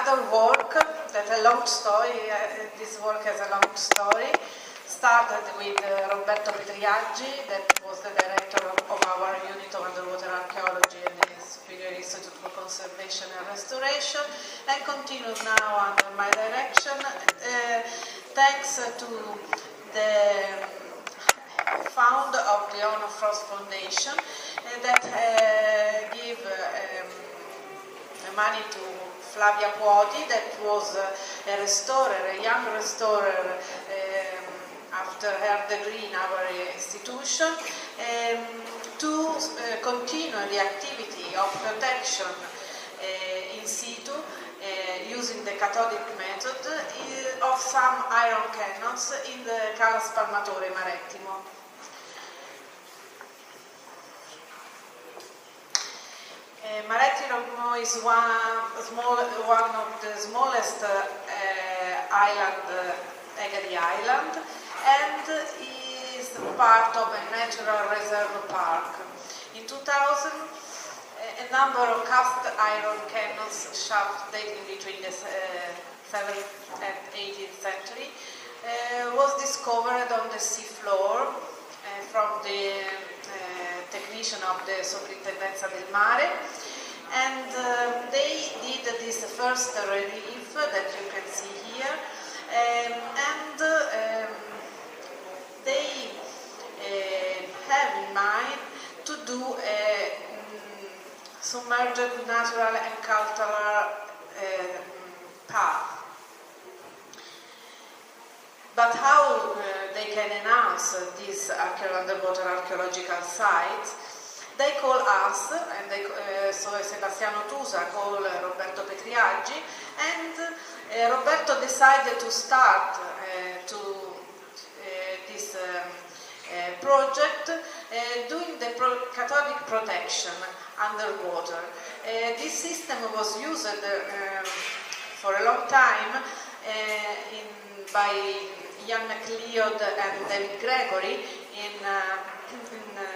another work that a long story, this work has a long story, started with Roberto Petriaggi, that was the director of our unit of underwater archaeology and the Superior Institute for Conservation and Restoration, and continues now under my direction, thanks to the founder of the Honor Frost Foundation that give money to Flavia Puoti, that was a restorer, a young restorer after her degree in our institution, to continue the activity of protection in situ using the cathodic method of some iron cannons in the Cala Spalmatore, Marettimo. Marettimo is one of the smallest island, Egadi Island, and is part of a natural reserve park. In 2000, a number of cast iron cannons shafts dating between the 7th and 18th century was discovered on the sea floor from the technician of the Soprintendenza del Mare, and they did this first relief that you can see here, and they have in mind to do a submerged natural and cultural path. But how they can enhance these underwater archaeological sites? They call us, and so Sebastiano Tusa called Roberto Petriaggi, and Roberto decided to start this project doing the cathodic protection underwater. This system was used for a long time by Ian MacLeod and David Gregory in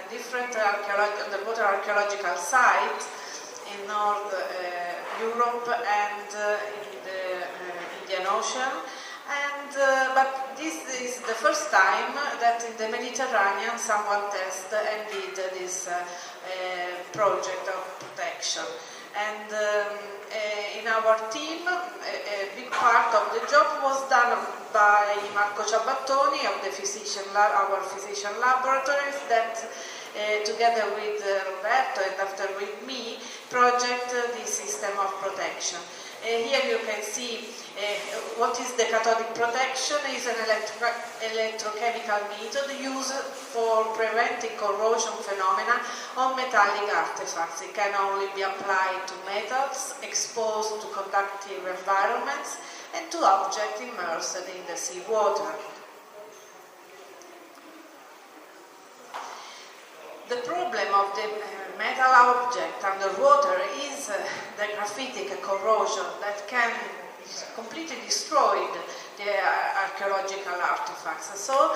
different underwater archaeological sites in North Europe and in the Indian Ocean. But this is the first time that in the Mediterranean someone tested and did this project of protection. And in our team, a big part of the job was done by Marco Ciabattoni of the our physician laboratories that together with Roberto and after with me project the system of protection. Here you can see what is the cathodic protection. Is an electrochemical method used for preventing corrosion phenomena on metallic artifacts. It can only be applied to metals exposed to conductive environments and to objects immersed in the seawater. The problem of the metal object underwater is the graphitic corrosion that can completely destroy the archaeological artifacts. So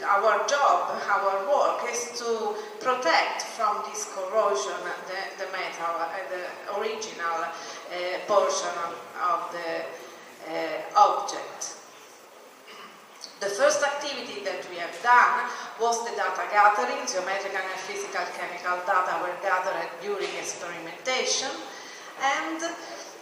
our job, our work is to protect from this corrosion the metal, the original portion of the object. The first activity that we have done was the data gathering. Geometrical and physical chemical data were gathered during experimentation, and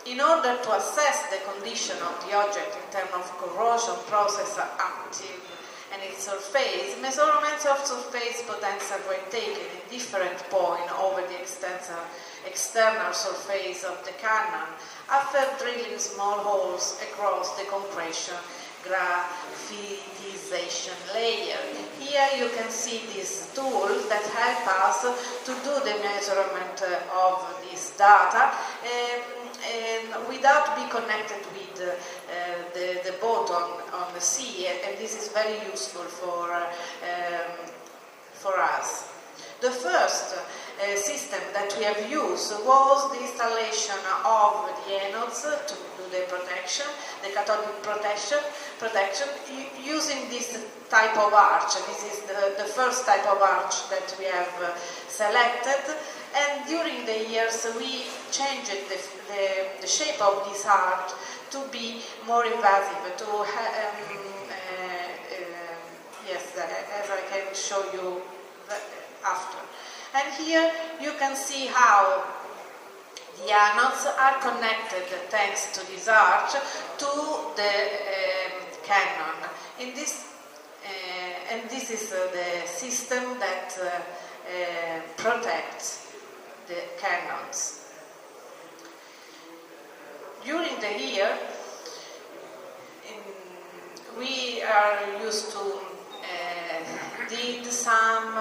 in order to assess the condition of the object in terms of corrosion, process, active, and its surface, measurements of surface potential were taken in different points over the external surface of the cannon after drilling small holes across the compression graphitization layer. Here you can see this tool that helps us to do the measurement of this data without being connected with the boat on the sea, and this is very useful for us. The first system that we have used was the installation of the anodes to do the protection, the cathodic protection using this type of arch. This is the first type of arch that we have selected, and during during the years we changed the shape of this art to be more invasive, to yes, as I can show you after. And here you can see how the anodes are connected, thanks to this arch, to the cannon. And this is the system that protects the cannons. During the year, we are used to did some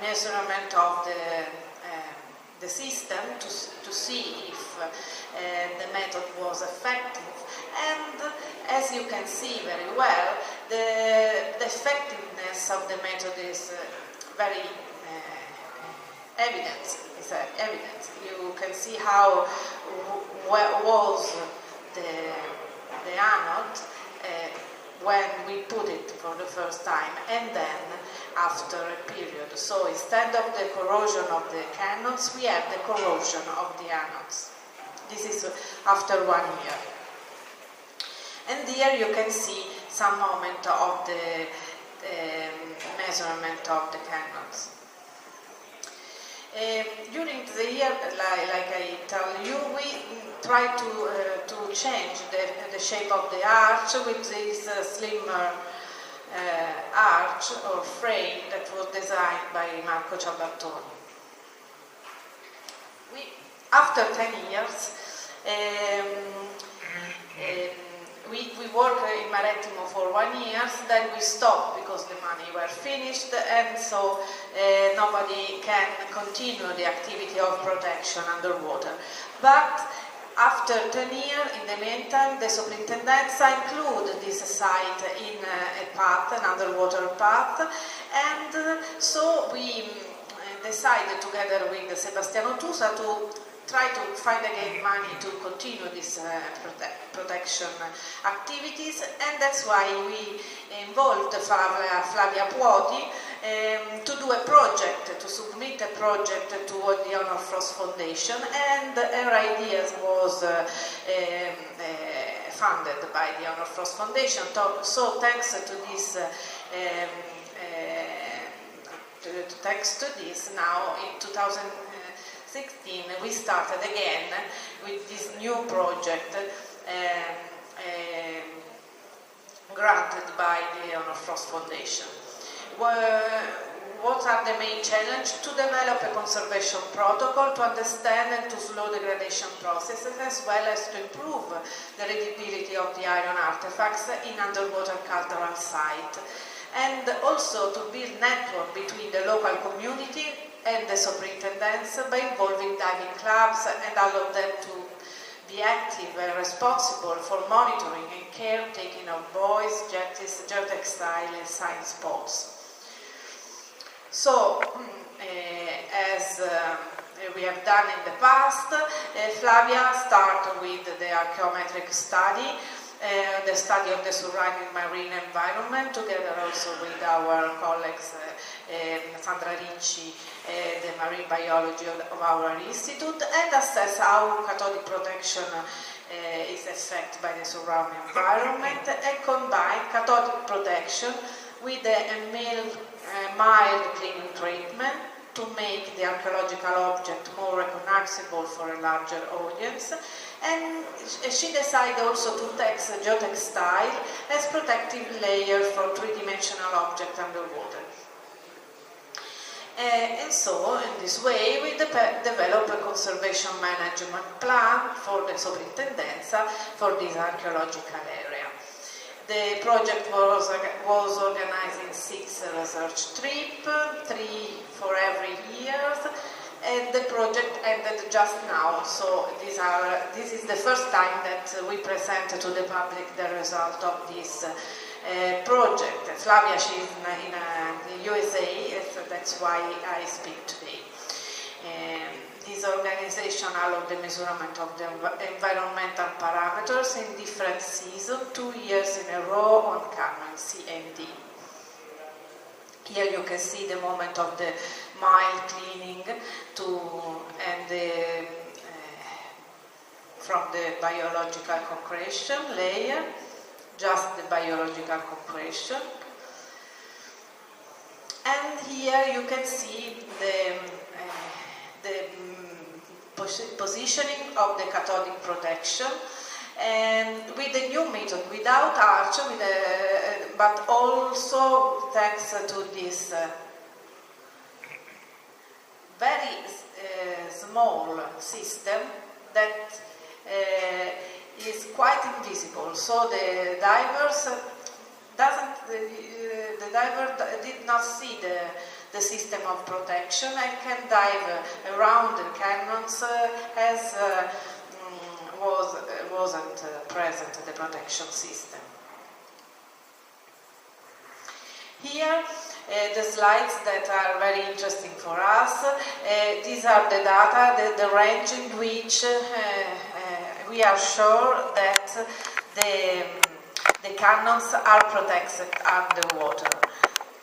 measurement of the system to see if the method was effective, and as you can see very well, the effectiveness of the method is very evident. You can see how was the anode when we put it for the first time, and then after a period. So instead of the corrosion of the cannons, we have the corrosion of the anodes. This is after 1 year. And here you can see some moment of the measurement of the cannons. During the year, like I tell you, we try to change the shape of the arch with this slimmer arch or frame that was designed by Ciabattoni. After 10 years, we worked in Marettimo for 1 year, then we stopped because the money were finished, and so nobody can continue the activity of protection underwater. But after 10 years, in the meantime, the Soprintendenza included this site in a path, an underwater path, and so we decided together with Sebastiano Tusa to try to find again money to continue these protection activities, and that's why we involved Flavia Puoti to do a project, to submit a project to the Honor Frost Foundation, and her ideas was funded by the Honor Frost Foundation. So thanks to this, now in 2016 we started again with this new project granted by the Honor Frost Foundation. What are the main challenges? To develop a conservation protocol, to understand and to slow degradation processes, as well as to improve the readability of the iron artifacts in underwater cultural sites, and also to build network between the local community and the superintendents by involving diving clubs and allow them to be active and responsible for monitoring and caretaking of buoys, jetties, geotextile and science spots. So, as we have done in the past, Flavia started with the archaeometric study, the study of the surrounding marine environment, together also with our colleagues Sandra Ricci, the marine biology of our institute, and assess how cathodic protection is affected by the surrounding environment, and combine cathodic protection with a mild cleaning treatment to make the archaeological object more recognizable for a larger audience. And she decided also to text geotextile as protective layer for three-dimensional objects underwater. And so, in this way, we develop a conservation management plan for the Soprintendenza for this archaeological area. The project was organized in 6 research trips, 3 for every year, and the project ended just now. So this is the first time that we present to the public the result of this project. Flavia, she's in the USA, so that's why I speak today. This organization allowed the measurement of the environmental parameters in different seasons, 2 years in a row on Canon C and D. Here you can see the moment of the mild cleaning and the from the biological concretion layer, just the biological concretion. And here you can see the positioning of the cathodic protection, and with the new method, without arch, but also thanks to this very small system that is quite invisible. So the divers the diver did not see the system of protection and can dive around the cannons as wasn't present the protection system. Here, the slides that are very interesting for us. These are the data, the range in which we are sure that the cannons are protected underwater.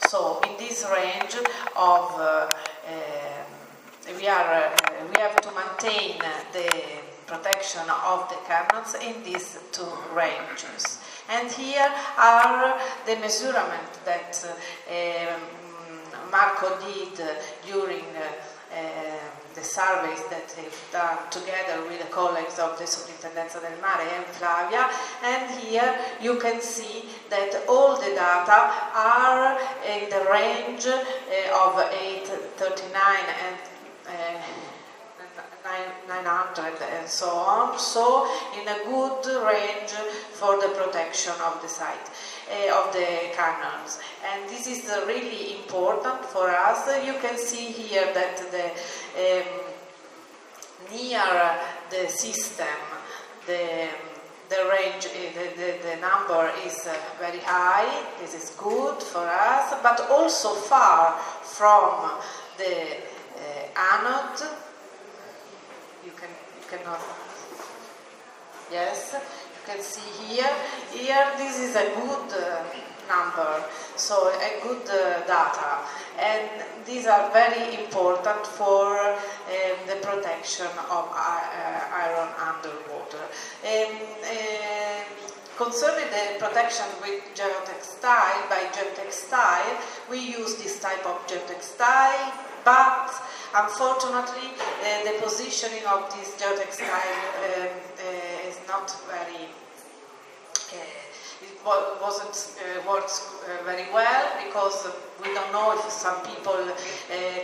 So in this range of we have to maintain the protection of the cannons in these two ranges. And here are the measurements that Marco did during the surveys that they've done together with the colleagues of the Soprintendenza del Mare and Flavia. And here you can see that all the data are in the range of 839 and 900 and so on, so in a good range for the protection of the site, of the cannons. And this is really important for us. You can see here that near the system, the range, the number is very high. This is good for us, but also far from the anode. You cannot. Yes, you can see here. Here, this is a good number, so a good data, and these are very important for the protection of iron underwater. Concerning the protection with geotextile, by geotextile, we use this type of geotextile, but unfortunately the positioning of this geotextile is not very, it wasn't works very well, because we don't know if some people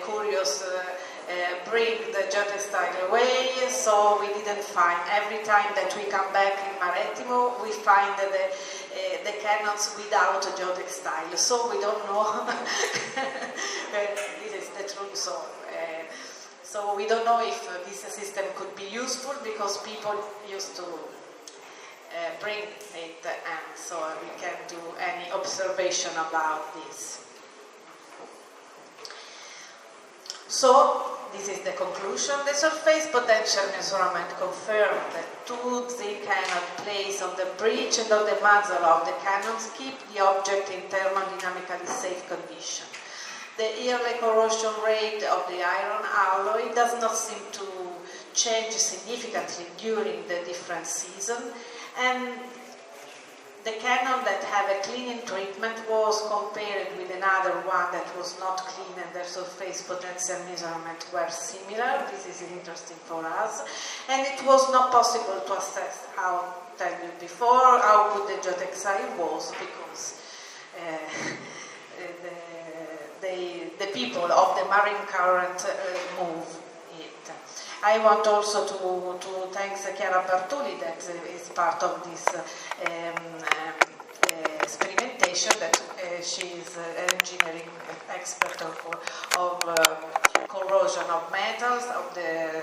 curious bring the geotextile away, so we didn't find. Every time that we come back in Marettimo, we find the cannons without geotextile, so we don't know. This is the truth. So we don't know if this system could be useful, because people used to bring it, and so we can't do any observation about this. So, this is the conclusion. The surface potential measurement confirmed that two thick cannon placed on the bridge and on the muzzle of the cannons keep the object in thermodynamically safe condition. The yearly corrosion rate of the iron alloy does not seem to change significantly during the different seasons, and the cannon that have a cleaning treatment was compared with another one that was not clean, and their surface potential measurement were similar. This is interesting for us, and it was not possible to assess, how I told you before, how good the geotextile was, because the people of the marine current move it. I want also to thank Chiara Bartuli, that is part of this experimentation, that she is an engineering expert of corrosion of metals of the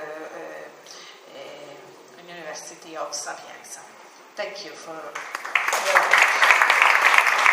University of Sapienza. Thank you for your attention.